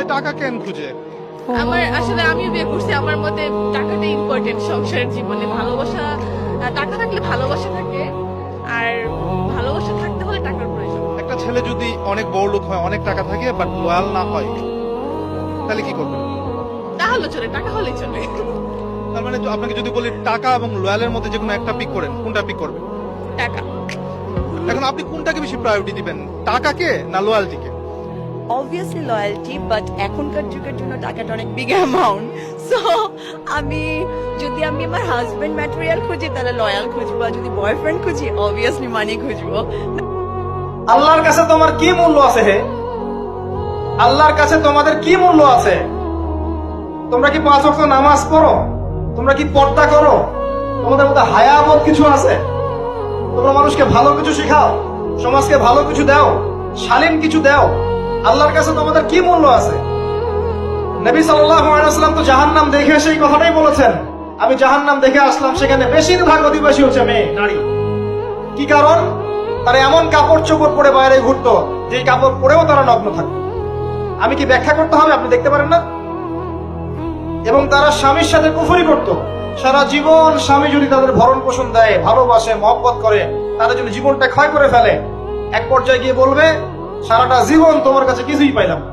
সবাই টাকা কেন খুঁজে? আমার আসলে আমিও বিয়ে করছি, আমার মতে টাকাটা ইম্পর্টেন্ট সংসারের জীবনে। ভালোবাসা, টাকা থাকলে ভালোবাসা থাকে, আর ভালোবাসা থাকতে হলে টাকার প্রয়োজন। একটা ছেলে যদি অনেক বড়লোক হয়, অনেক টাকা থাকে, বাট লয়াল না হয়, তাহলে কি করবেন? তাহলে চলে, টাকা হলে চলে। তার মানে আপনাকে যদি বলি টাকা এবং লয়ালের মধ্যে যে কোনো একটা পিক করেন, কোনটা পিক করবেন? টাকা। এখন আপনি কোনটাকে বেশি প্রায়োরিটি দিবেন, টাকাকে না লয়ালটিকে? অবভিয়াসলি লয়্যালটি, বাট এখনকার যুগের জন্য টাকাটা অনেক বিগ অ্যামাউন্ট। সো যদি আমি আমার হাজবেন্ড ম্যাটেরিয়াল খুঁজি তাহলে লয়াল খুঁজবো, আর যদি বয়ফ্রেন্ড খুঁজি অবভিয়াসলি মানি খুঁজবো। আল্লাহর কাছে তোমার কি মূল্য আছে হে? আল্লাহর কাছে তোমাদের কি মূল্য আছে? তোমরা কি 5 ওয়াক্ত নামাজ পড়ো? তোমরা কি পর্দা করো? তোমাদের মধ্যে হায়াবোধ কিছু আছে? তোমরা মানুষকে ভালো কিছু শেখাও, সমাজকে ভালো কিছু দাও, শালীন কিছু দাও। আল্লাহর কাছে তোমাদের কি মূল্য আছে? নবী সাল্লাল্লাহু আলাইহি ওয়াসাল্লাম তো জাহান্নাম দেখে সেই কথাটাই বলেছেন, আমি জাহান্নাম দেখে আসলাম, সেখানে বেশিরভাগ অধিবাসী হচ্ছে মেয়ে, নারী। কি কারণ? তারা এমন কাপড় চোপড় পরে বাইরে ঘুরতো যে কাপড় পরেও তারা নগ্ন থাকতো। আমি কি ব্যাখ্যা করতে হবে? আপনি দেখতে পারেন না? এবং তারা স্বামীর সাথে কুফরি করত। সারা জীবন স্বামী যদি তাদের ভরণ পোষণ দেয়, ভালোবাসে, মহব্বত করে, তাদের জন্য জীবনটা ক্ষয় করে ফেলে, এক পর্যায়ে গিয়ে বলবে সারাটা জীবন তোমার কাছে কিছুই পাইলাম না।